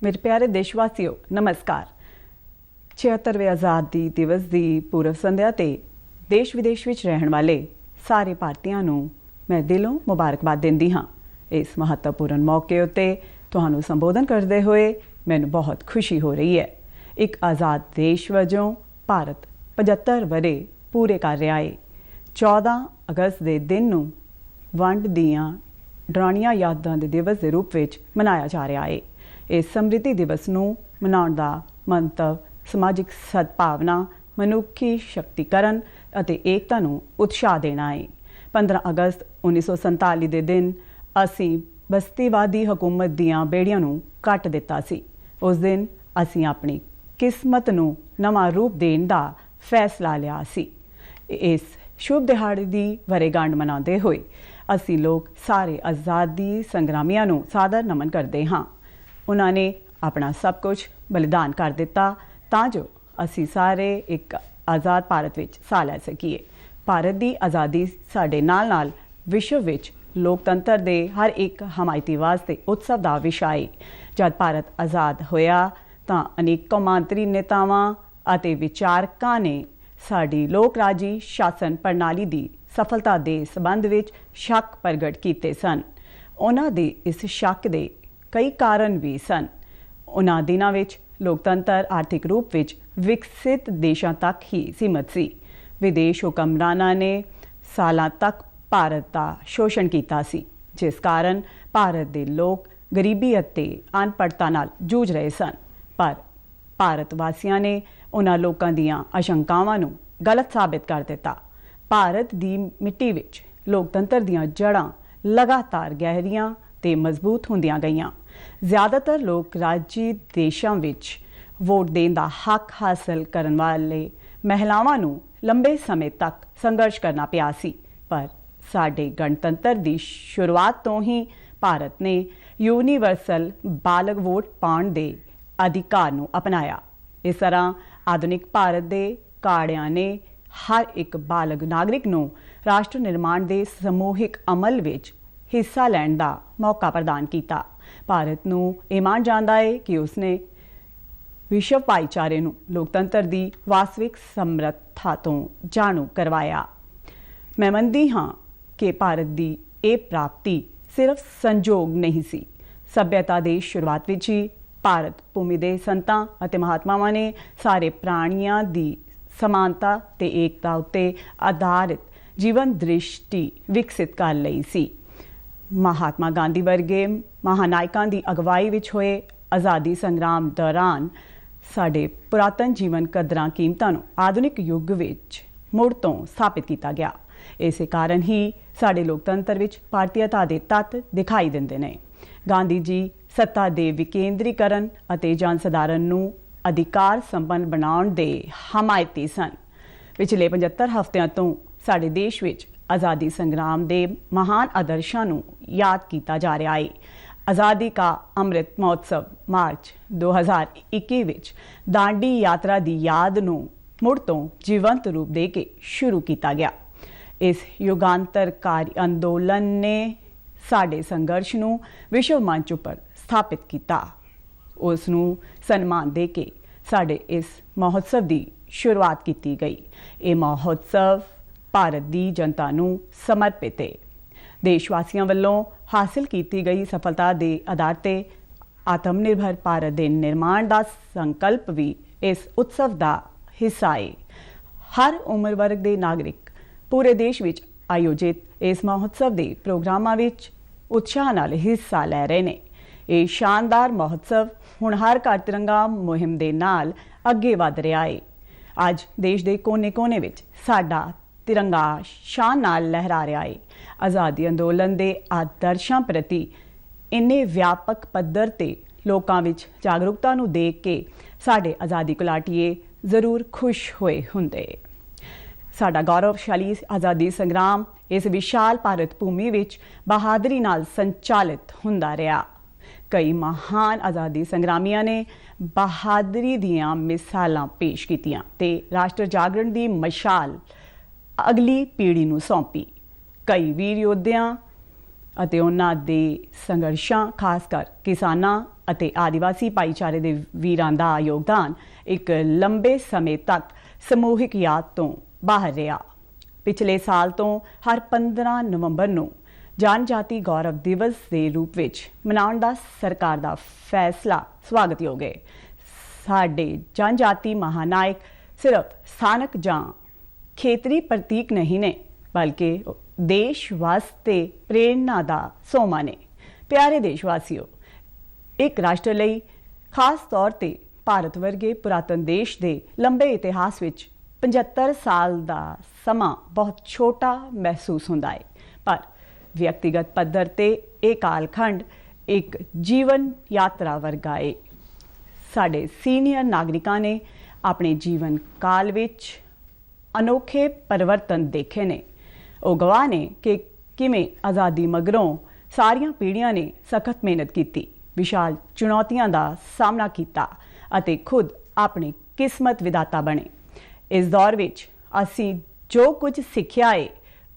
मेरे प्यारे देशवासियों नमस्कार। 76वें आज़ादी दिवस की पूर्व संध्या ते देश विदेश विच रहण वाले सारे भारतीयों नूं मैं दिलों मुबारकबाद दिंदी हाँ। इस महत्वपूर्ण मौके उत्ते तुहानूं संबोधन करते हुए मैनूं बहुत खुशी हो रही है। एक आज़ाद देश वजों भारत 75 वरे पूरे कर रहा है। 14 अगस्त के दिन नूं वंड दीआं डरावणियां यादां दे दिवस के रूप में मनाया जा रहा है। इस समृद्धि दिवस नूं मनाउण दा मंतव समाजिक सद्भावना, मनुखी शक्तिकरण अते एकता नूं उत्साह देना है। 15 अगस्त 1947 के दिन असीं बस्तीवादी हुकूमत दीआं बेड़ियां नूं कट दिता सी। उस दिन असीं अपनी किस्मत नूं नवां रूप देण दा फैसला लिया सी। इस शुभ दिहाड़े की वर्षगांठ मनाते हुए असीं लोग सारे आज़ादी संग्रामियों नूं सादर नमन करते हाँ। उन्होंने अपना सब कुछ बलिदान कर दिता तां जो असी सारे एक आज़ाद भारत विच सा लै सकीए। भारत की आज़ादी साडे नाल नाल विश्व विच लोकतंत्र दे हर एक हमायती वास्ते उत्सव का विषय है। जब भारत आज़ाद होया तां अनेक कौमांतरी नेतावां अते विचारकां ने साडी लोकराजी शासन प्रणाली की सफलता के संबंध विच शक प्रगट किए सन। उन्हां दे इस शक के कई कारण भी सन। उन्हां दिनां विच लोकतंत्र आर्थिक रूप विच विकसित देशों तक ही सीमित सी। विदेश हुक्मरानां ने सालां तक भारत का शोषण किया सी, जिस कारण भारत के लोग गरीबी अते अनपढ़ता नाल जूझ रहे सन। पर भारत वासियों ने उन्हां लोकां दीआं आशंकावां नूं गलत साबित कर दिता। भारत की मिट्टी विच लोकतंत्र दीआं जड़ां लगातार गहरियां ते मजबूत होंदियां गईयां। ज़्यादातर लोक राज्य देशों विच वोट देने का हक हासिल करने वाले महिलावां नूं लंबे समय तक संघर्ष करना पिया सी। पर साडे गणतंत्र की शुरुआत तो ही भारत ने यूनीवर्सल बालग वोट पाउण दे अधिकार नूं अपनाया। इस तरह आधुनिक भारत के काड़ियां ने हर एक बालग नागरिक नूं राष्ट्र निर्माण के समूहिक अमल विच हिस्सा लैण का मौका प्रदान किया। भारत नूं इह मान जांदा है कि उसने विश्व भाईचारे नूं लोकतंत्र की वास्तविक समर्था तो जाणू करवाया। मैं मनदी हाँ कि भारत की यह प्राप्ति सिर्फ संजोग नहीं सी। सभ्यता की शुरुआत विच ही भारत भूमि के संतां अते महात्मावां ने सारे प्राणियों की समानता ते एकता उत्ते आधारित जीवन दृष्टि विकसित कर लई सी। महात्मा गांधी वर्गे महानायकों की अगवाई विच होए आज़ादी संग्राम दौरान साडे पुरातन जीवन कदरां कीमतां नूं आधुनिक युग विच मुड़ तो स्थापित किया गया। इस कारण ही साडे लोकतंत्र विच भारतीयता दे तत्त दिखाई दिंदे ने। गांधी जी सत्ता दे विकेंद्रीकरण अते जन सधारण नूं अधिकार संपन्न बनाउण दे हमायती सन। पिछले 75 हफ्तियां तो साडे देश विच आज़ादी संग्राम के महान आदर्शों नूं याद किया जा रहा है। आज़ादी का अमृत महोत्सव मार्च 2021 विच दांडी यात्रा की याद नूं मुड़ तो जीवंत रूप दे के शुरू किया गया। इस युगांतरकारी अंदोलन ने साडे संघर्ष नूं विश्व मंच पर स्थापित किया। उस नूं सन्मान दे के साडे इस महोत्सव की शुरुआत की गई। ये महोत्सव भारत की जनता नूं समर्पित है। देशवासियों वालों हासिल की गई सफलता के आधार पर आत्मनिर्भर भारत के निर्माण का संकल्प भी इस उत्सव का हिस्सा है। हर उम्र वर्ग के नागरिक पूरे देश विच आयोजित इस महोत्सव के प्रोग्रामां विच उत्साह नाल हिस्सा लै रहे हैं। ये शानदार महोत्सव हुण हर घर तिरंगा मुहिम के नाल अगे वध रहा है। अज देश के कोने कोने विच साडा तिरंगा शान नाल लहरा रहा है। आज़ादी अंदोलन के आदर्शों प्रति इन्ने व्यापक पद्धर ते लोकां विच जागरूकता नूं देख के साडे आज़ादी घुलाटीए जरूर खुश होए हुंदे। साडा गौरवशाली आज़ादी संग्राम इस विशाल भारत भूमि विच बहादरी नाल संचालित हुंदा रहा। कई महान आज़ादी संग्रामियों ने बहादरी दियां मिसालां पेश कीतियां ते राष्ट्र जागरण की मशाल अगली पीढ़ी नूं सौंपी। कई वीर योद्धियां ਅਤੇ ਉਹਨਾਂ ਦੇ ਸੰਘਰਸ਼ਾਂ, ਖਾਸ ਕਰ ਕਿਸਾਨਾਂ ਅਤੇ ਆਦੀਵਾਸੀ ਭਾਈਚਾਰੇ ਦੇ ਵੀਰਾਂ ਦਾ ਯੋਗਦਾਨ ਇੱਕ ਲੰਬੇ ਸਮੇਂ ਤੱਕ ਸਮੂਹਿਕ ਯਾਦ ਤੋਂ ਬਾਹਰ ਰਿਹਾ। ਪਿਛਲੇ ਸਾਲ ਤੋਂ ਹਰ 15 ਨਵੰਬਰ ਨੂੰ ਜਨਜਾਤੀ ਗੌਰਵ ਦਿਵਸ ਦੇ ਰੂਪ ਵਿੱਚ ਮਨਾਉਣ ਦਾ ਸਰਕਾਰ ਦਾ ਫੈਸਲਾ ਸਵਾਗਤਯੋਗ ਹੈ। ਸਾਡੇ ਜਨਜਾਤੀ ਮਹਾਨਾਇਕ ਸਿਰਫ ਸਥਾਨਕ ਜਾਂ ਖੇਤਰੀ ਪ੍ਰਤੀਕ ਨਹੀਂ ਨੇ, ਬਲਕਿ ਦੇਸ਼ ਵਾਸਤੇ ਪ੍ਰੇਰਨਾ ਦਾ ਸੋਮਾ ਨੇ। ਪਿਆਰੇ ਦੇਸ਼ਵਾਸੀਓ, ਇੱਕ ਰਾਸ਼ਟਰ ਲਈ, ਖਾਸ ਤੌਰ ਤੇ ਭਾਰਤ ਵਰਗੇ ਪੁਰਾਤਨ ਦੇਸ਼ ਦੇ ਲੰਬੇ ਇਤਿਹਾਸ ਵਿੱਚ 75 ਸਾਲ ਦਾ ਸਮਾਂ ਬਹੁਤ ਛੋਟਾ ਮਹਿਸੂਸ ਹੁੰਦਾ ਹੈ, ਪਰ ਵਿਅਕਤੀਗਤ ਪੱਧਰ ਤੇ ਇਹ ਕਾਲਖੰਡ ਇੱਕ ਜੀਵਨ ਯਾਤਰਾ ਵਰਗਾ ਹੈ। ਸਾਡੇ ਸੀਨੀਅਰ ਨਾਗਰਿਕਾਂ ਨੇ ਆਪਣੇ ਜੀਵਨ ਕਾਲ ਵਿੱਚ ਅਨੋਖੇ ਪਰਿਵਰਤਨ ਦੇਖੇ ਨੇ। ਉਹ ਗਵਾਹ ਨੇ ਕਿ ਕਿਵੇਂ ਆਜ਼ਾਦੀ ਮਗਰੋਂ ਸਾਰੀਆਂ ਪੀੜ੍ਹੀਆਂ ਨੇ ਸਖਤ ਮਿਹਨਤ ਕੀਤੀ, ਵਿਸ਼ਾਲ ਚੁਣੌਤੀਆਂ ਦਾ ਸਾਹਮਣਾ ਕੀਤਾ ਅਤੇ ਖੁਦ ਆਪਣੀ ਕਿਸਮਤ ਵਿਧਾਤਾ ਬਣੇ। ਇਸ ਦੌਰ ਵਿੱਚ ਅਸੀਂ ਜੋ ਕੁਝ ਸਿੱਖਿਆ ਹੈ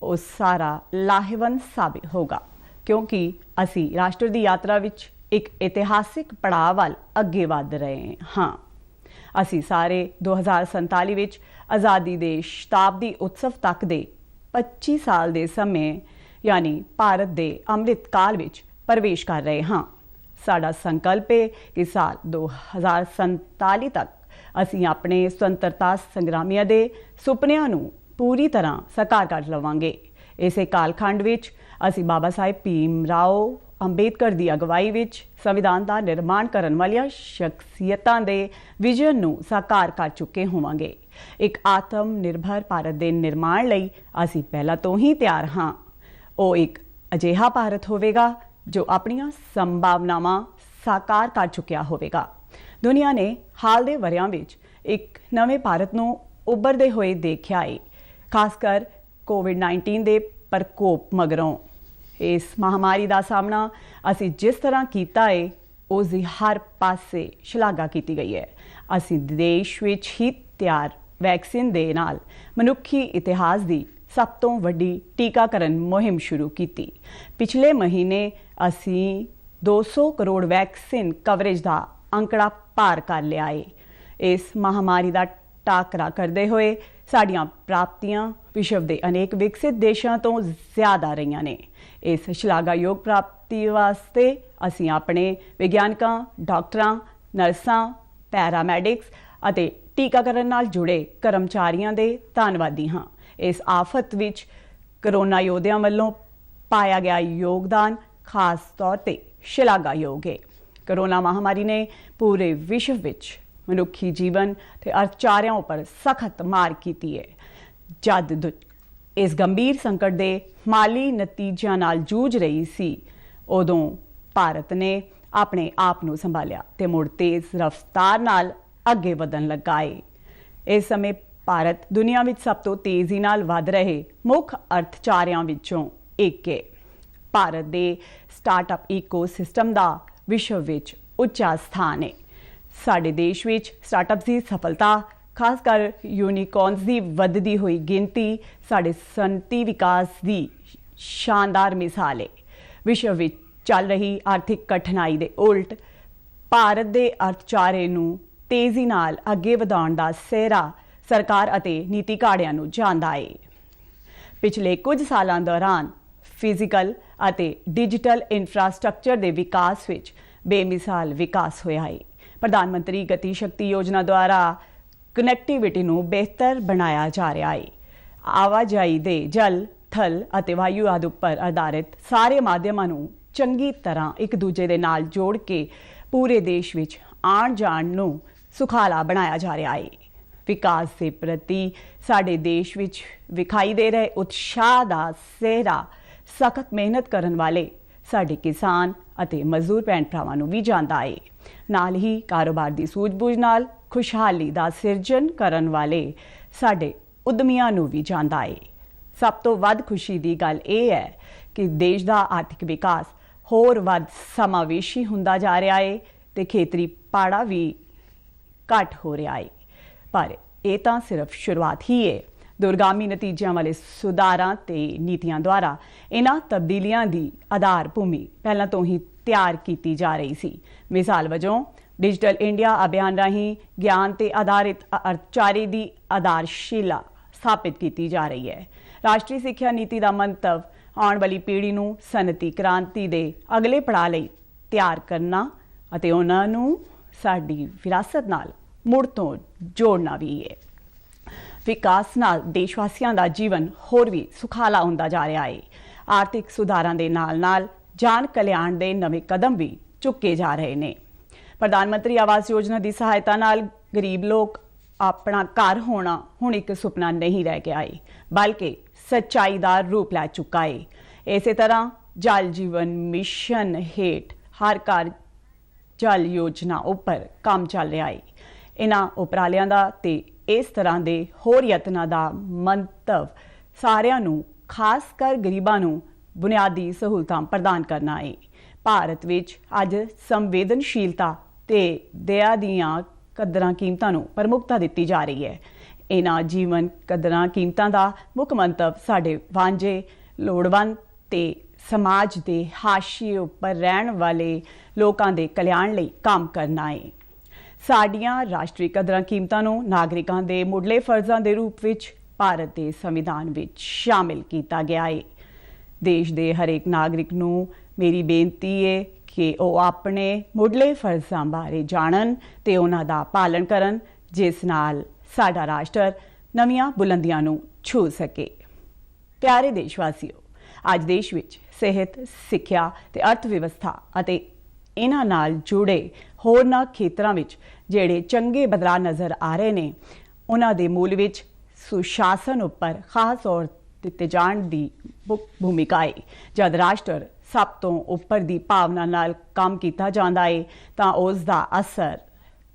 ਉਹ ਸਾਰਾ ਲਾਹੇਵੰਦ ਸਾਬਿਤ ਹੋਗਾ, ਕਿਉਂਕਿ ਅਸੀਂ ਰਾਸ਼ਟਰ ਦੀ ਯਾਤਰਾ ਵਿੱਚ ਇੱਕ ਇਤਿਹਾਸਿਕ ਪੜਾਅ ਵੱਲ ਅੱਗੇ ਵਧ ਰਹੇ ਹਾਂ। ਅਸੀਂ ਸਾਰੇ 2047 ਵਿੱਚ ਆਜ਼ਾਦੀ ਦੇ ਸ਼ਤਾਬਦੀ ਉਤਸਵ ਤੱਕ ਦੇ 25 ਸਾਲ ਦੇ ਸਮੇਂ ਯਾਨੀ ਭਾਰਤ ਦੇ ਅੰਮ੍ਰਿਤ ਕਾਲ ਵਿੱਚ ਪ੍ਰਵੇਸ਼ ਕਰ ਰਹੇ ਹਾਂ। ਸਾਡਾ ਸੰਕਲਪ ਹੈ ਕਿ ਸਾਲ 2047 ਤੱਕ ਅਸੀਂ ਆਪਣੇ ਸੁਤੰਤਰਤਾ ਸੰਗਰਾਮੀਆਂ ਦੇ ਸੁਪਨਿਆਂ ਨੂੰ ਪੂਰੀ ਤਰ੍ਹਾਂ ਸਾਕਾਰ ਕਰ ਲਵਾਂਗੇ। ਇਸੇ ਕਾਲਖੰਡ ਵਿੱਚ ਅਸੀਂ ਬਾਬਾ ਸਾਹਿਬ ਭੀਮ ਰਾਓ ਅੰਬੇਦਕਰ ਦੀ ਅਗਵਾਈ ਵਿੱਚ ਸੰਵਿਧਾਨ ਦਾ ਨਿਰਮਾਣ ਕਰਨ ਵਾਲੀਆਂ ਸ਼ਖਸੀਅਤਾਂ ਦੇ ਵਿਜ਼ਨ ਨੂੰ ਸਾਕਾਰ ਕਰ ਚੁੱਕੇ ਹੋਵਾਂਗੇ। ਇੱਕ ਆਤਮ ਨਿਰਭਰ ਭਾਰਤ ਦੇ ਨਿਰਮਾਣ ਲਈ ਅਸੀਂ ਪਹਿਲਾਂ ਤੋਂ ਹੀ ਤਿਆਰ ਹਾਂ। ਉਹ ਇੱਕ ਅਜਿਹਾ ਭਾਰਤ ਹੋਵੇਗਾ ਜੋ ਆਪਣੀਆਂ ਸੰਭਾਵਨਾਵਾਂ ਸਾਕਾਰ ਕਰ ਚੁੱਕਿਆ ਹੋਵੇਗਾ। ਦੁਨੀਆ ਨੇ ਹਾਲ ਦੇ ਵਰ੍ਹਿਆਂ ਵਿੱਚ ਇੱਕ ਨਵੇਂ ਭਾਰਤ ਨੂੰ ਉੱਭਰਦੇ ਹੋਏ ਦੇਖਿਆ ਹੈ, ਖਾਸ ਕਰ ਕੋਵਿਡ-19 ਦੇ ਪ੍ਰਕੋਪ ਮਗਰੋਂ। ਇਸ ਮਹਾਮਾਰੀ ਦਾ ਸਾਹਮਣਾ ਅਸੀਂ ਜਿਸ ਤਰ੍ਹਾਂ ਕੀਤਾ ਹੈ, ਉਸ ਦੀ ਹਰ ਪਾਸੇ ਸ਼ਲਾਘਾ ਕੀਤੀ ਗਈ ਹੈ। ਅਸੀਂ ਦੇਸ਼ ਵਿੱਚ ਹੀ ਤਿਆਰ ਵੈਕਸੀਨ ਦੇ ਨਾਲ ਮਨੁੱਖੀ ਇਤਿਹਾਸ ਦੀ ਸਭ ਤੋਂ ਵੱਡੀ ਟੀਕਾਕਰਨ ਮੁਹਿੰਮ ਸ਼ੁਰੂ ਕੀਤੀ। ਪਿਛਲੇ ਮਹੀਨੇ ਅਸੀਂ 200 ਕਰੋੜ ਵੈਕਸੀਨ ਕਵਰੇਜ ਦਾ ਅੰਕੜਾ ਪਾਰ ਕਰ ਲਿਆ ਹੈ। ਇਸ ਮਹਾਮਾਰੀ ਦਾ ਟਾਕਰਾ ਕਰਦੇ ਹੋਏ ਸਾਡੀਆਂ ਪ੍ਰਾਪਤੀਆਂ ਵਿਸ਼ਵ ਦੇ ਅਨੇਕ ਵਿਕਸਿਤ ਦੇਸ਼ਾਂ ਤੋਂ ਜ਼ਿਆਦਾ ਰਹੀਆਂ ਨੇ। ਇਸ ਸ਼ਲਾਘਾਯੋਗ ਪ੍ਰਾਪਤੀ ਵਾਸਤੇ ਅਸੀਂ ਆਪਣੇ ਵਿਗਿਆਨਕਾਂ, ਡਾਕਟਰਾਂ, ਨਰਸਾਂ, ਪੈਰਾਮੈਡਿਕਸ ਅਤੇ ਟੀਕਾਕਰਨ ਨਾਲ ਜੁੜੇ ਕਰਮਚਾਰੀਆਂ ਦੇ ਧੰਨਵਾਦੀ ਹਾਂ। ਇਸ ਆਫਤ ਵਿੱਚ ਕਰੋਨਾ ਯੋਧਿਆਂ ਵੱਲੋਂ ਪਾਇਆ ਗਿਆ ਯੋਗਦਾਨ ਖਾਸ ਤੌਰ ਤੇ ਸ਼ਲਾਘਾਯੋਗ ਹੈ। ਕਰੋਨਾ ਮਹਾਮਾਰੀ ਨੇ ਪੂਰੇ ਵਿਸ਼ਵ ਵਿੱਚ ਮਨੁੱਖੀ ਜੀਵਨ ਤੇ ਅਰਥਚਾਰਿਆਂ ਉੱਪਰ ਸਖਤ ਮਾਰ ਕੀਤੀ ਹੈ। ਜਦ ਇਸ ਗੰਭੀਰ ਸੰਕਟ ਦੇ ਮਾਲੀ ਨਤੀਜਿਆਂ ਨਾਲ ਜੂਝ ਰਹੀ ਸੀ, ਉਦੋਂ ਭਾਰਤ ਨੇ ਆਪਣੇ ਆਪ ਨੂੰ ਸੰਭਾਲਿਆ ਤੇ ਮੁੜ ਤੇਜ਼ ਰਫ਼ਤਾਰ ਨਾਲ ਅੱਗੇ ਵਧਣ ਲੱਗਾ ਹੈ। ਇਸ ਸਮੇਂ ਭਾਰਤ ਦੁਨੀਆ ਵਿੱਚ ਸਭ ਤੋਂ ਤੇਜ਼ੀ ਨਾਲ ਵਧ ਰਹੇ ਮੁੱਖ ਅਰਥਚਾਰਿਆਂ ਵਿੱਚੋਂ ਇੱਕ ਹੈ। ਭਾਰਤ ਦੇ ਸਟਾਰਟਅਪ ਈਕੋਸਿਸਟਮ ਦਾ ਵਿਸ਼ਵ ਵਿੱਚ ਉੱਚਾ ਸਥਾਨ ਹੈ। ਸਾਡੇ ਦੇਸ਼ ਵਿੱਚ ਸਟਾਰਟਅਪਸ ਦੀ ਸਫਲਤਾ, ਖਾਸ ਕਰ ਯੂਨੀਕੌਰਨਸ ਦੀ ਵੱਧਦੀ ਹੋਈ ਗਿਣਤੀ ਸਾਡੇ ਸਨਅਤੀ ਵਿਕਾਸ ਦੀ ਸ਼ਾਨਦਾਰ ਮਿਸਾਲ ਹੈ। ਵਿਸ਼ਵ ਵਿੱਚ ਚੱਲ ਰਹੀ ਆਰਥਿਕ ਕਠਿਨਾਈ ਦੇ ਉਲਟ ਭਾਰਤ ਦੇ ਅਰਥਚਾਰੇ ਨੂੰ ਤੇਜ਼ੀ ਨਾਲ ਅੱਗੇ ਵਧਾਉਣ ਦਾ ਸਿਹਰਾ ਸਰਕਾਰ ਅਤੇ ਨੀਤੀ ਘਾੜਿਆਂ ਨੂੰ ਜਾਂਦਾ ਹੈ। ਪਿਛਲੇ ਕੁਝ ਸਾਲਾਂ ਦੌਰਾਨ ਫਿਜ਼ੀਕਲ ਅਤੇ ਡਿਜੀਟਲ ਇਨਫਰਾਸਟ੍ਰਕਚਰ ਦੇ ਵਿਕਾਸ ਵਿੱਚ ਬੇਮਿਸਾਲ ਵਿਕਾਸ ਹੋਇਆ ਹੈ। ਪ੍ਰਧਾਨ ਮੰਤਰੀ ਗਤੀ ਸ਼ਕਤੀ ਯੋਜਨਾ ਦੁਆਰਾ ਕਨੈਕਟੀਵਿਟੀ ਨੂੰ ਬਿਹਤਰ ਬਣਾਇਆ ਜਾ ਰਿਹਾ ਹੈ। ਆਵਾਜਾਈ ਦੇ ਜਲ, ਥਲ ਅਤੇ ਵਾਯੂ ਆਦਿ ਉੱਪਰ ਆਧਾਰਿਤ ਸਾਰੇ ਮਾਧਿਅਮਾਂ ਨੂੰ ਚੰਗੀ ਤਰ੍ਹਾਂ ਇੱਕ ਦੂਜੇ ਦੇ ਨਾਲ ਜੋੜ ਕੇ ਪੂਰੇ ਦੇਸ਼ ਵਿੱਚ ਆਉਣ ਜਾਣ ਨੂੰ ਸੁਖਾਲਾ ਬਣਾਇਆ ਜਾ ਰਿਹਾ ਹੈ। ਵਿਕਾਸ ਦੇ ਪ੍ਰਤੀ ਸਾਡੇ ਦੇਸ਼ ਵਿੱਚ ਵਿਖਾਈ ਦੇ ਰਹੇ ਉਤਸ਼ਾਹ ਦਾ ਸਿਹਰਾ ਸਖਤ ਮਿਹਨਤ ਕਰਨ ਵਾਲੇ ਸਾਡੇ ਕਿਸਾਨ ਅਤੇ ਮਜ਼ਦੂਰ ਭੈਣ ਭਰਾਵਾਂ ਨੂੰ ਵੀ ਜਾਂਦਾ ਹੈ। ਨਾਲ ਹੀ ਕਾਰੋਬਾਰ ਦੀ ਸੂਝ-ਬੂਝ ਨਾਲ ਖੁਸ਼ਹਾਲੀ ਦਾ ਸਿਰਜਣ ਕਰਨ ਵਾਲੇ ਸਾਡੇ ਉਦਮੀਆਂ ਨੂੰ ਵੀ ਜਾਂਦਾ ਹੈ। ਸਭ ਤੋਂ ਵੱਧ ਖੁਸ਼ੀ ਦੀ ਗੱਲ ਇਹ ਹੈ ਕਿ ਦੇਸ਼ ਦਾ ਆਰਥਿਕ ਵਿਕਾਸ ਹੋਰ ਵੱਧ ਸਮਾਵੇਸ਼ੀ ਹੁੰਦਾ ਜਾ ਰਿਹਾ ਹੈ ਤੇ ਖੇਤਰੀ ਪਾੜਾ ਵੀ ਘੱਟ ਹੋ ਰਿਹਾ ਹੈ। ਪਰ ਇਹ ਤਾਂ ਸਿਰਫ ਸ਼ੁਰੂਆਤ ਹੀ ਹੈ। ਦੁਰਗਾਮੀ ਨਤੀਜਿਆਂ ਵਾਲੇ ਸੁਧਾਰਾਂ ਤੇ ਨੀਤੀਆਂ ਦੁਆਰਾ ਇਹਨਾਂ ਤਬਦੀਲੀਆਂ ਦੀ ਆਧਾਰ ਭੂਮੀ ਪਹਿਲਾਂ ਤੋਂ ਹੀ ਤਿਆਰ ਕੀਤੀ ਜਾ ਰਹੀ ਸੀ। ਮਿਸਾਲ ਵਜੋਂ ਡਿਜੀਟਲ ਇੰਡੀਆ ਅਭਿਆਨ ਰਾਹੀਂ ਗਿਆਨ ਤੇ ਆਧਾਰਿਤ ਅਰਥਚਾਰੇ ਦੀ ਆਧਾਰਸ਼ਿਲਾ ਸਥਾਪਿਤ ਕੀਤੀ ਜਾ ਰਹੀ ਹੈ। ਰਾਸ਼ਟਰੀ ਸਿੱਖਿਆ ਨੀਤੀ ਦਾ ਮੰਤਵ ਆਉਣ ਵਾਲੀ ਪੀੜ੍ਹੀ ਨੂੰ ਸਨਅਤੀ ਕ੍ਰਾਂਤੀ ਦੇ ਅਗਲੇ ਪੜਾਅ ਲਈ ਤਿਆਰ ਕਰਨਾ ਅਤੇ ਉਹਨਾਂ ਨੂੰ ਸਾਡੀ ਵਿਰਾਸਤ ਨਾਲ ਮੁੜ ਤੋਂ ਜੋੜਨਾ ਵੀ ਹੈ। ਵਿਕਾਸ ਨਾਲ ਦੇਸ਼ ਵਾਸੀਆਂ ਦਾ ਜੀਵਨ ਹੋਰ ਵੀ ਸੁਖਾਲਾ ਹੁੰਦਾ ਜਾ ਰਿਹਾ ਹੈ। ਆਰਥਿਕ ਸੁਧਾਰਾਂ ਦੇ ਨਾਲ-ਨਾਲ ਜਨ ਕਲਿਆਣ ਦੇ ਨਵੇਂ ਕਦਮ ਵੀ ਚੁੱਕੇ ਜਾ ਰਹੇ ਨੇ। ਪ੍ਰਧਾਨ ਮੰਤਰੀ ਆਵਾਸ ਯੋਜਨਾ ਦੀ ਸਹਾਇਤਾ ਨਾਲ ਗਰੀਬ ਲੋਕ ਆਪਣਾ ਘਰ ਹੋਣਾ ਹੁਣ ਇੱਕ ਸੁਪਨਾ ਨਹੀਂ ਰਹਿ ਗਿਆ ਹੈ, ਬਲਕਿ ਸੱਚਾਈ ਦਾ ਰੂਪ ਲੈ ਚੁੱਕਾ ਹੈ। ਇਸੇ ਤਰ੍ਹਾਂ ਜਲ ਜੀਵਨ ਮਿਸ਼ਨ ਹੇਠ ਹਰ ਘਰ ਜਲ ਯੋਜਨਾ ਉੱਪਰ ਕੰਮ ਚੱਲ ਰਿਹਾ ਹੈ। ਇਹਨਾਂ ਉਪਰਾਲਿਆਂ ਦਾ ਤੇ ਇਸ ਤਰ੍ਹਾਂ ਦੇ ਹੋਰ ਯਤਨਾਂ ਦਾ ਮੰਤਵ ਸਾਰਿਆਂ ਨੂੰ, ਖਾਸ ਕਰ ਗਰੀਬਾਂ ਨੂੰ ਬੁਨਿਆਦੀ ਸਹੂਲਤਾਂ ਪ੍ਰਦਾਨ ਕਰਨਾ ਹੈ। ਭਾਰਤ ਵਿੱਚ ਅੱਜ ਸੰਵੇਦਨਸ਼ੀਲਤਾ ਤੇ ਦਇਆ ਦੀਆਂ ਕਦਰਾਂ ਕੀਮਤਾਂ ਨੂੰ ਪ੍ਰਮੁੱਖਤਾ ਦਿੱਤੀ ਜਾ ਰਹੀ ਹੈ। ਇਹਨਾਂ ਜੀਵਨ ਕਦਰਾਂ ਕੀਮਤਾਂ ਦਾ ਮੁੱਖ ਮੰਤਵ ਸਾਡੇ ਵਾਂਝੇ, ਲੋੜਵੰਦ ਤੇ ਸਮਾਜ ਦੇ ਹਾਸ਼ੀਏ ਉੱਪਰ ਰਹਿਣ ਵਾਲੇ ਲੋਕਾਂ ਦੇ ਕਲਿਆਣ ਲਈ ਕੰਮ ਕਰਨਾ ਹੈ। ਸਾਡੀਆਂ ਰਾਸ਼ਟਰੀ ਕਦਰਾਂ ਕੀਮਤਾਂ ਨੂੰ ਨਾਗਰਿਕਾਂ ਦੇ ਮੁੱਢਲੇ ਫਰਜ਼ਾਂ ਦੇ ਰੂਪ ਵਿੱਚ ਭਾਰਤ ਦੇ ਸੰਵਿਧਾਨ ਵਿੱਚ ਸ਼ਾਮਿਲ ਕੀਤਾ ਗਿਆ ਹੈ। ਦੇਸ਼ ਦੇ ਹਰੇਕ ਨਾਗਰਿਕ ਨੂੰ ਮੇਰੀ ਬੇਨਤੀ ਹੈ ਕਿ ਉਹ ਆਪਣੇ ਮੁੱਢਲੇ ਫਰਜ਼ਾਂ ਬਾਰੇ ਜਾਣਨ ਤੇ ਉਹਨਾਂ ਦਾ ਪਾਲਣ ਕਰਨ, ਜਿਸ ਨਾਲ ਸਾਡਾ ਰਾਸ਼ਟਰ ਨਵੀਆਂ ਬੁਲੰਦੀਆਂ ਨੂੰ ਛੂ ਸਕੇ। ਪਿਆਰੇ ਦੇਸ਼ਵਾਸੀਓ, ਅੱਜ ਦੇਸ਼ ਵਿੱਚ ਸਿਹਤ, ਸਿੱਖਿਆ ਤੇ ਅਰਥ ਵਿਵਸਥਾ ਅਤੇ ਇਹਨਾਂ ਨਾਲ ਜੁੜੇ ਹੋਰਨਾਂ ਖੇਤਰਾਂ ਵਿੱਚ ਜਿਹੜੇ ਚੰਗੇ ਬਦਲਾਅ ਨਜ਼ਰ ਆ ਰਹੇ ਨੇ, ਉਹਨਾਂ ਦੇ ਮੂਲ ਵਿੱਚ ਸੁਸ਼ਾਸਨ ਉੱਪਰ ਖਾਸ ਤੌਰ ਦਿੱਤੇ ਜਾਣ ਦੀ ਭੂਮਿਕਾ ਹੈ। ਜਦ ਰਾਸ਼ਟਰ ਸਭ ਤੋਂ ਉੱਪਰ ਦੀ ਭਾਵਨਾ ਨਾਲ ਕੰਮ ਕੀਤਾ ਜਾਂਦਾ ਹੈ ਤਾਂ ਉਸ ਦਾ ਅਸਰ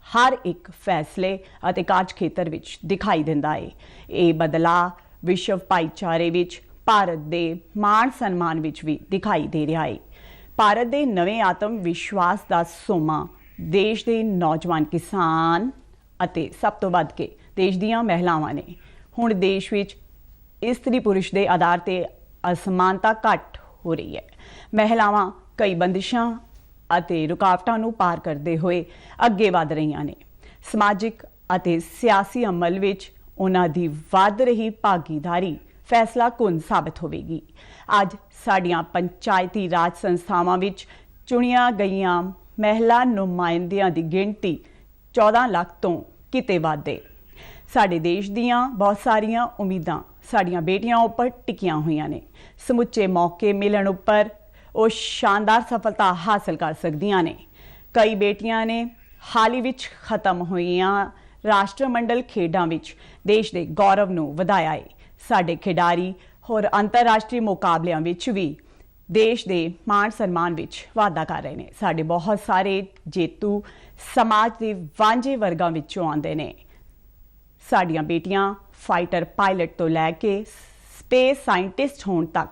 ਹਰ ਇੱਕ ਫੈਸਲੇ ਅਤੇ ਕਾਰਜ ਖੇਤਰ ਵਿੱਚ ਦਿਖਾਈ ਦਿੰਦਾ ਹੈ। ਇਹ ਬਦਲਾਅ ਵਿਸ਼ਵ ਭਾਈਚਾਰੇ ਵਿੱਚ ਭਾਰਤ ਦੇ ਮਾਣ ਸਨਮਾਨ ਵਿੱਚ ਵੀ ਦਿਖਾਈ ਦੇ ਰਿਹਾ ਹੈ। ਭਾਰਤ ਦੇ ਨਵੇਂ ਆਤਮ ਵਿਸ਼ਵਾਸ ਦਾ ਸੋਮਾ ਦੇਸ਼ ਦੇ ਨੌਜਵਾਨ ਕਿਸਾਨ ਅਤੇ ਸਭ ਤੋਂ ਵੱਧ ਕੇ ਦੇਸ਼ ਦੀਆਂ ਮਹਿਲਾਵਾਂ ਨੇ। ਹੁਣ ਦੇਸ਼ ਵਿੱਚ ਇਸਤਰੀ ਪੁਰਸ਼ ਦੇ ਆਧਾਰ ਤੇ ਅਸਮਾਨਤਾ ਘੱਟ ਹੋ ਰਹੀ ਹੈ। ਮਹਿਲਾਵਾਂ ਕਈ ਬੰਦਿਸ਼ਾਂ ਅਤੇ ਰੁਕਾਵਟਾਂ ਨੂੰ ਪਾਰ ਕਰਦੇ ਹੋਏ ਅੱਗੇ ਵਧ ਰਹੀਆਂ ਨੇ। ਸਮਾਜਿਕ ਅਤੇ ਸਿਆਸੀ ਅਮਲ ਵਿੱਚ ਉਹਨਾਂ ਦੀ ਵੱਧ ਰਹੀ ਭਾਗੀਦਾਰੀ ਫੈਸਲਾਕੁਨ ਸਾਬਤ ਹੋਵੇਗੀ। ਅੱਜ ਸਾਡੀਆਂ ਪੰਚਾਇਤੀ ਰਾਜ ਸੰਸਥਾਵਾਂ ਵਿੱਚ ਚੁਣੀਆਂ ਗਈਆਂ ਮਹਿਲਾ ਨੁਮਾਇੰਦਿਆਂ ਦੀ ਗਿਣਤੀ 14 ਲੱਖ ਤੋਂ ਕਿਤੇ ਵੱਧ ਹੈ। ਸਾਡੇ ਦੇਸ਼ ਦੀਆਂ ਬਹੁਤ ਸਾਰੀਆਂ ਉਮੀਦਾਂ ਸਾਡੀਆਂ ਬੇਟੀਆਂ ਉੱਪਰ ਟਿਕੀਆਂ ਹੋਈਆਂ ਨੇ। ਸਮੁੱਚੇ ਮੌਕੇ ਮਿਲਣ ਉੱਪਰ ਉਹ ਸ਼ਾਨਦਾਰ ਸਫਲਤਾ ਹਾਸਲ ਕਰ ਸਕਦੀਆਂ ਨੇ। ਕਈ ਬੇਟੀਆਂ ਨੇ ਹਾਲ ਹੀ ਵਿੱਚ ਖਤਮ ਹੋਈਆਂ ਰਾਸ਼ਟਰਮੰਡਲ ਖੇਡਾਂ ਵਿੱਚ ਦੇਸ਼ ਦੇ ਗੌਰਵ ਨੂੰ ਵਧਾਇਆ ਹੈ। ਸਾਡੇ ਖਿਡਾਰੀ ਹੋਰ ਅੰਤਰਰਾਸ਼ਟਰੀ ਮੁਕਾਬਲਿਆਂ ਵਿੱਚ ਵੀ ਦੇਸ਼ ਦੇ ਮਾਣ ਸਨਮਾਨ ਵਿੱਚ ਵਾਧਾ ਕਰ ਰਹੇ ਨੇ। ਸਾਡੇ ਬਹੁਤ ਸਾਰੇ ਜੇਤੂ ਸਮਾਜ ਦੇ ਵਾਂਝੇ ਵਰਗਾਂ ਵਿੱਚੋਂ ਆਉਂਦੇ ਨੇ। ਸਾਡੀਆਂ ਬੇਟੀਆਂ ਫਾਈਟਰ ਪਾਇਲਟ ਤੋਂ ਲੈ ਕੇ ਸਪੇਸ ਸਾਇੰਟਿਸਟ ਹੋਣ ਤੱਕ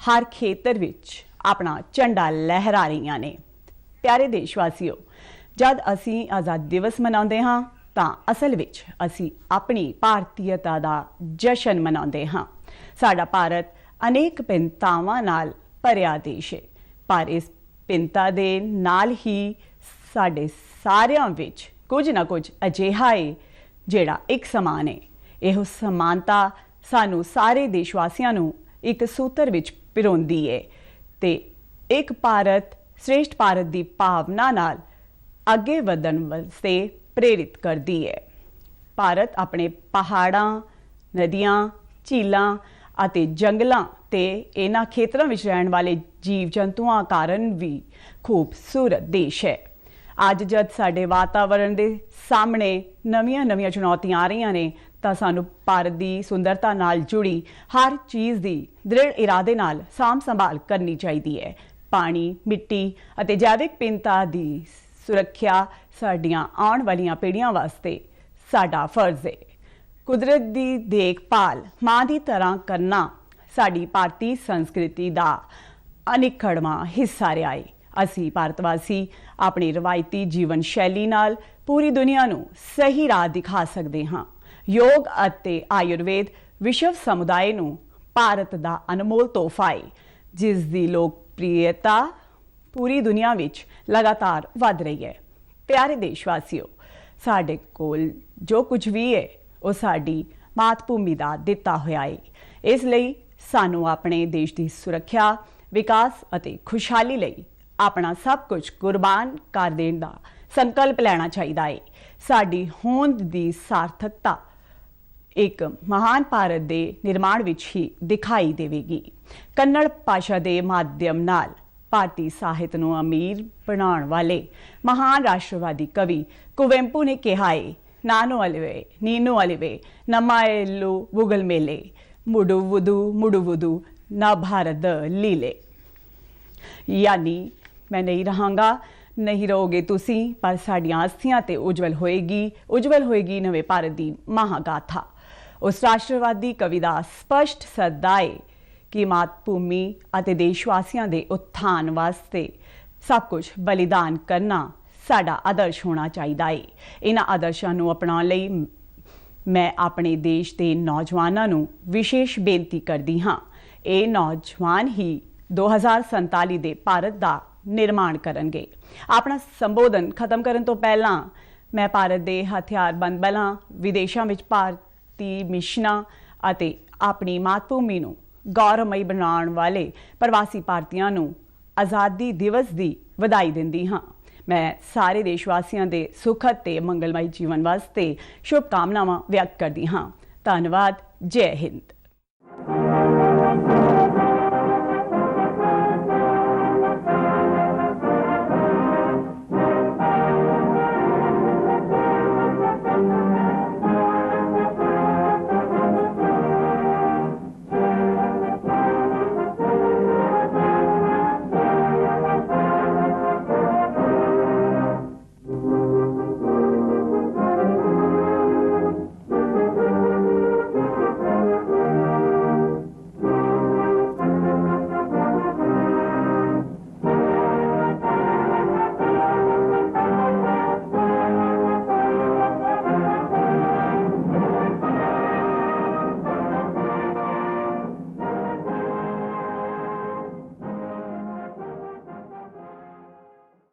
ਹਰ ਖੇਤਰ ਵਿੱਚ ਆਪਣਾ ਝੰਡਾ ਲਹਿਰਾ ਰਹੀਆਂ ਨੇ। ਪਿਆਰੇ ਦੇਸ਼ਵਾਸੀਓ, ਜਦ ਅਸੀਂ ਆਜ਼ਾਦੀ ਦਿਵਸ ਮਨਾਉਂਦੇ ਹਾਂ ਤਾਂ ਅਸਲ ਵਿੱਚ ਅਸੀਂ ਆਪਣੀ ਭਾਰਤੀਅਤਾ ਦਾ ਜਸ਼ਨ ਮਨਾਉਂਦੇ ਹਾਂ। ਸਾਡਾ ਭਾਰਤ ਅਨੇਕ ਭਿੰਨਤਾਵਾਂ ਨਾਲ ਭਰਿਆ ਦੇਸ਼ ਹੈ, ਪਰ ਇਸ ਭਿੰਨਤਾ ਦੇ ਨਾਲ ਹੀ ਸਾਡੇ ਸਾਰਿਆਂ ਵਿੱਚ ਕੁਝ ਨਾ ਕੁਝ ਅਜਿਹਾ ਹੈ ਜਿਹੜਾ ਇੱਕ ਸਮਾਨ ਹੈ। ਇਹੋ ਸਮਾਨਤਾ ਸਾਨੂੰ ਸਾਰੇ ਦੇਸ਼ਵਾਸੀਆਂ ਨੂੰ ਇੱਕ ਸੂਤਰ ਵਿੱਚ ਪਿਰੋਂਦੀ ਹੈ ਤੇ ਇੱਕ ਭਾਰਤ ਸ੍ਰੇਸ਼ਠ ਭਾਰਤ ਦੀ ਭਾਵਨਾ ਨਾਲ ਅੱਗੇ ਵਧਣ ਵਾਸਤੇ ਪ੍ਰੇਰਿਤ ਕਰਦੀ ਹੈ। ਭਾਰਤ ਆਪਣੇ ਪਹਾੜਾਂ, ਨਦੀਆਂ, ਝੀਲਾਂ ਅਤੇ ਜੰਗਲਾਂ ਤੇ ਇਹਨਾਂ ਖੇਤਰਾਂ ਵਿੱਚ ਰਹਿਣ ਵਾਲੇ ਜੀਵ ਜੰਤੂਆਂ ਕਾਰਨ ਵੀ ਖੂਬਸੂਰਤ ਦੇਸ਼ ਹੈ। ਅੱਜ ਜਦ ਸਾਡੇ ਵਾਤਾਵਰਣ ਦੇ ਸਾਹਮਣੇ ਨਵੀਆਂ ਚੁਣੌਤੀਆਂ ਆ ਰਹੀਆਂ ਨੇ ਤਾਂ ਸਾਨੂੰ ਭਾਰਤ ਦੀ ਸੁੰਦਰਤਾ ਨਾਲ ਜੁੜੀ ਹਰ ਚੀਜ਼ ਦੀ ਦ੍ਰਿੜ ਇਰਾਦੇ ਨਾਲ ਸਾਂਭ ਸੰਭਾਲ ਕਰਨੀ ਚਾਹੀਦੀ ਹੈ। ਪਾਣੀ, ਮਿੱਟੀ ਅਤੇ ਜੈਵਿਕ ਵਿਭਿੰਨਤਾ ਦੀ ਸੁਰੱਖਿਆ ਸਾਡੀਆਂ ਆਉਣ ਵਾਲੀਆਂ ਪੀੜ੍ਹੀਆਂ ਵਾਸਤੇ ਸਾਡਾ ਫਰਜ਼ ਹੈ। ਕੁਦਰਤ ਦੀ ਦੇਖਭਾਲ ਮਾਂ ਦੀ ਤਰ੍ਹਾਂ ਕਰਨਾ ਸਾਡੀ ਭਾਰਤੀ ਸੰਸਕ੍ਰਿਤੀ ਦਾ ਅਨਿੱਖੜਵਾਂ ਹਿੱਸਾ ਰਿਹਾ ਹੈ। ਅਸੀਂ ਭਾਰਤ ਵਾਸੀ ਆਪਣੀ ਰਵਾਇਤੀ ਜੀਵਨ ਸ਼ੈਲੀ ਨਾਲ ਪੂਰੀ ਦੁਨੀਆ ਨੂੰ ਸਹੀ ਰਾਹ ਦਿਖਾ ਸਕਦੇ ਹਾਂ। ਯੋਗ ਅਤੇ ਆਯੁਰਵੇਦ ਵਿਸ਼ਵ ਸਮੁਦਾਇ ਨੂੰ ਭਾਰਤ ਦਾ ਅਨਮੋਲ ਤੋਹਫਾ ਹੈ, ਜਿਸ ਦੀ ਲੋਕਪ੍ਰਿਯਤਾ ਪੂਰੀ ਦੁਨੀਆ ਵਿੱਚ ਲਗਾਤਾਰ ਵਧ ਰਹੀ ਹੈ। ਪਿਆਰੇ ਦੇਸ਼ਵਾਸੀਓ, ਸਾਡੇ ਕੋਲ ਜੋ ਕੁਝ ਵੀ ਹੈ ਉਹ ਸਾਡੀ ਮਾਤ ਭੂਮੀ ਦਾ ਦਿੱਤਾ ਹੋਇਆ ਹੈ। ਇਸ ਲਈ ਸਾਨੂੰ ਆਪਣੇ ਦੇਸ਼ ਦੀ ਸੁਰੱਖਿਆ, ਵਿਕਾਸ ਅਤੇ ਖੁਸ਼ਹਾਲੀ ਲਈ ਆਪਣਾ ਸਭ ਕੁਝ ਕੁਰਬਾਨ ਕਰ ਦੇਣ ਦਾ ਸੰਕਲਪ ਲੈਣਾ ਚਾਹੀਦਾ ਹੈ। ਸਾਡੀ ਹੋਂਦ ਦੀ ਸਾਰਥਕਤਾ ਇੱਕ ਮਹਾਨ ਭਾਰਤ ਦੇ ਨਿਰਮਾਣ ਵਿੱਚ ਹੀ ਦਿਖਾਈ ਦੇਵੇਗੀ। ਕੰਨੜ ਭਾਸ਼ਾ ਦੇ ਮਾਧਿਅਮ ਨਾਲ ਭਾਰਤੀ ਸਾਹਿਤ ਨੂੰ ਅਮੀਰ ਬਣਾਉਣ ਵਾਲੇ ਮਹਾਨ ਰਾਸ਼ਟਰਵਾਦੀ ਕਵੀ ਕੁਵੇਂਪੂ ਨੇ ਕਿਹਾ ਹੈ, ਨਾਨੋ ਅਲਿਵੇ ਨੀਨੋ ਅਲਿਵੇ ਨਮਾ ਇਲੂ ਵੁਗਲ ਮੇਲੇ ਮੁਡੂ ਵੁਦੂ ਨਾ ਭਾਰਤ ਲੀਲੇ। यानी मैं नहीं रहांगा, नहीं रहोगे तुसी, पर साड़ियां अस्थियां ते उज्जवल होएगी नवे भारत दी महागाथा। उस राष्ट्रवादी कवि दा स्पष्ट सदा है कि मात भूमि अते देशवासियों के उत्थान वास्ते सब कुछ बलिदान करना साडा आदर्श होना चाहिए है। इन्हां आदर्शां नूं अपनाउण लई मैं अपने देश के नौजवानों नूं विशेष बेनती करदी हाँ। ये नौजवान ही 2047 ਦੇ ਭਾਰਤ ਦਾ ਨਿਰਮਾਣ ਕਰਨਗੇ। ਆਪਣਾ ਸੰਬੋਧਨ ਖਤਮ ਕਰਨ ਤੋਂ ਪਹਿਲਾਂ ਮੈਂ ਭਾਰਤ ਦੇ ਹਥਿਆਰਬੰਦ ਬਲਾਂ, ਵਿਦੇਸ਼ਾਂ ਵਿੱਚ ਭਾਰਤੀ ਮਿਸ਼ਨਾਂ ਅਤੇ ਆਪਣੀ ਮਾਤ ਭੂਮੀ ਨੂੰ ਗੌਰਵਮਈ ਬਣਾਉਣ ਵਾਲੇ ਪ੍ਰਵਾਸੀ ਭਾਰਤੀਆਂ ਨੂੰ ਆਜ਼ਾਦੀ ਦਿਵਸ ਦੀ ਵਧਾਈ ਦਿੰਦੀ ਹਾਂ। मैं सारे देशवासियों के सुखद ते मंगलमय जीवन वास्ते शुभकामनावां व्यक्त करती हाँ। धन्यवाद। जय हिंद।